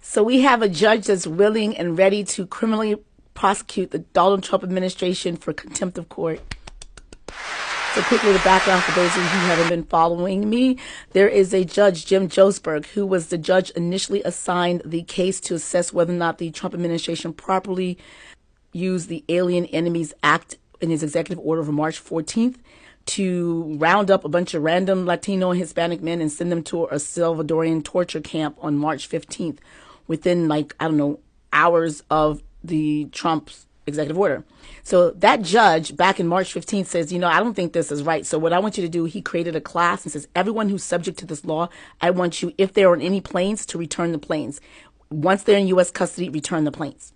So we have a judge that's willing and ready to criminally prosecute the Donald Trump administration for contempt of court. So quickly, the background for those of you who haven't been following me, there is a judge, Jim Josberg, who was the judge initially assigned the case to assess whether or not the Trump administration properly used the Alien Enemies Act in his executive order of March 14th to round up a bunch of random Latino and Hispanic men and send them to a Salvadorian torture camp on March 15th within, hours of the Trump's executive order. So that judge back in March 15th says, I don't think this is right. So what I want you to do, he created a class and says, everyone who's subject to this law, I want you, if they're on any planes, to return the planes. Once they're in U.S. custody, return the planes.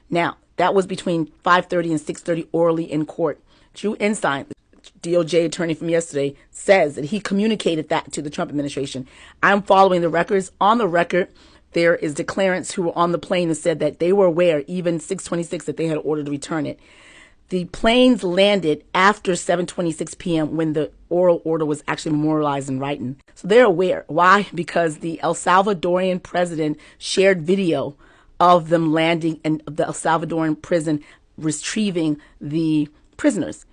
Now, that was between 5:30 and 6:30 orally in court. Drew Ensign, the DOJ attorney from yesterday, says that he communicated that to the Trump administration. I'm following the records. On the record, there is declarants who were on the plane and said that they were aware, even 6:26, that they had ordered to return it. The planes landed after 7:26 p.m. when the oral order was actually memorialized in writing. So they're aware. Why? Because the El Salvadorian president shared video of them landing in the El Salvadorian prison, retrieving the prisoners.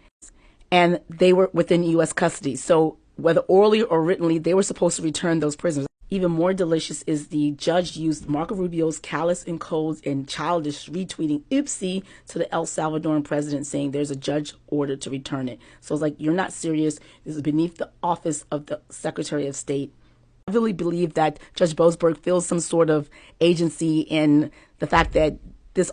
And they were within U.S. custody. So whether orally or writtenly, they were supposed to return those prisoners. Even more delicious is the judge used Marco Rubio's callous and cold and childish retweeting oopsie to the El Salvadoran president saying there's a judge ordered to return it. So it's like, you're not serious. This is beneath the office of the Secretary of State. I really believe that Judge Boasberg feels some sort of agency in the fact that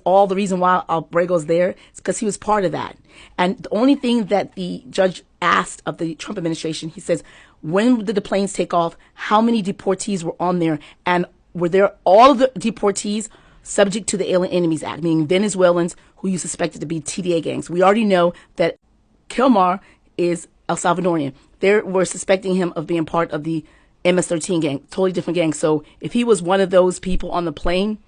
all the reason why Albrego's there is because he was part of that. And the only thing that the judge asked of the Trump administration, he says, when did the planes take off? How many deportees were on there? And were there all of the deportees subject to the Alien Enemies Act, meaning Venezuelans who you suspected to be TDA gangs? We already know that Kilmar is El Salvadorian. They were suspecting him of being part of the MS-13 gang, totally different gang. So if he was one of those people on the plane,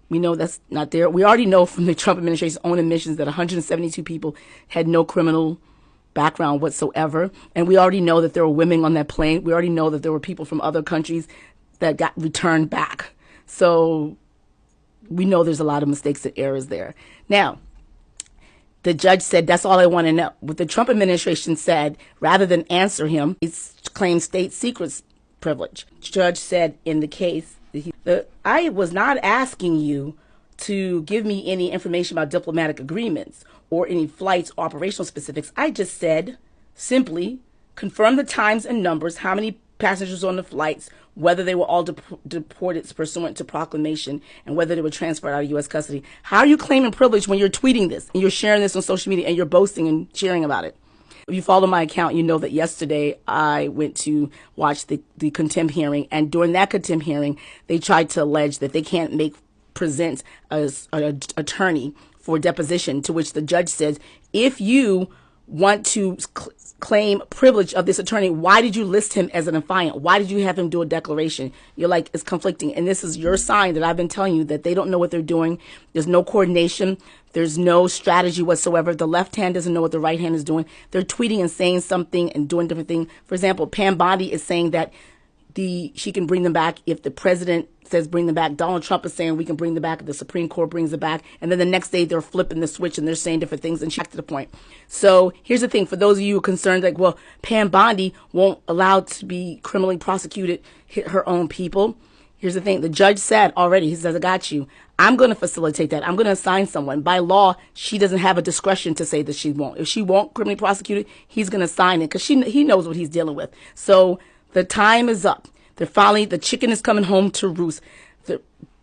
we know that's not there. We already know from the Trump administration's own admissions that 172 people had no criminal background whatsoever. And we already know that there were women on that plane. We already know that there were people from other countries that got returned back. So we know there's a lot of mistakes and errors there. Now, the judge said, that's all I want to know. What the Trump administration said, rather than answer him, he claimed state secrets privilege. The judge said in the case, I was not asking you to give me any information about diplomatic agreements or any flights or operational specifics. I just said, simply, confirm the times and numbers, how many passengers on the flights, whether they were all deported pursuant to proclamation, and whether they were transferred out of U.S. custody. How are you claiming privilege when you're tweeting this and you're sharing this on social media and you're boasting and sharing about it? If you follow my account, you know that yesterday I went to watch the contempt hearing, and during that contempt hearing, they tried to allege that they can't present an attorney for deposition, to which the judge says, if you want to claim privilege of this attorney, why did you list him as an affiant? Why did you have him do a declaration? You're like, it's conflicting. And this is your sign that I've been telling you that they don't know what they're doing. There's no coordination. There's no strategy whatsoever. The left hand doesn't know what the right hand is doing. They're tweeting and saying something and doing different things. For example, Pam Bondi is saying that she can bring them back if the president says bring them back. Donald Trump is saying we can bring them back if the Supreme Court brings it back. And then the next day they're flipping the switch and they're saying different things and back to the point. So here's the thing. For those of you who are concerned, like, well, Pam Bondi won't allow to be criminally prosecuted, hit her own people. Here's the thing. The judge said already, he says, I got you. I'm going to facilitate that. I'm going to assign someone. By law, she doesn't have a discretion to say that she won't. If she won't criminally prosecute it, he's going to sign it because he knows what he's dealing with. So the time is up. The chicken is coming home to roost.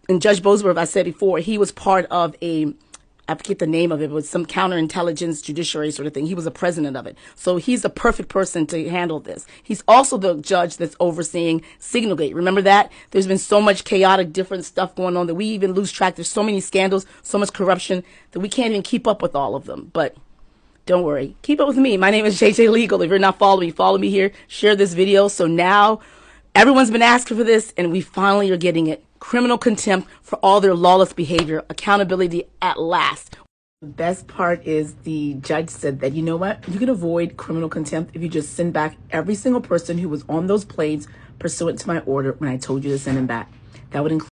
And Judge Boasberg, I said before, he was part of I forget the name of it, but some counterintelligence judiciary sort of thing. He was a president of it. So he's the perfect person to handle this. He's also the judge that's overseeing Signalgate. Remember that? There's been so much chaotic, different stuff going on that we even lose track. There's so many scandals, so much corruption that we can't even keep up with all of them. But don't worry. Keep up with me. My name is JJ Legal. If you're not following me, follow me here. Share this video. So now everyone's been asking for this, and we finally are getting it. Criminal contempt for all their lawless behavior. Accountability at last. The best part is the judge said that, you know what? You can avoid criminal contempt if you just send back every single person who was on those planes pursuant to my order when I told you to send them back. That would include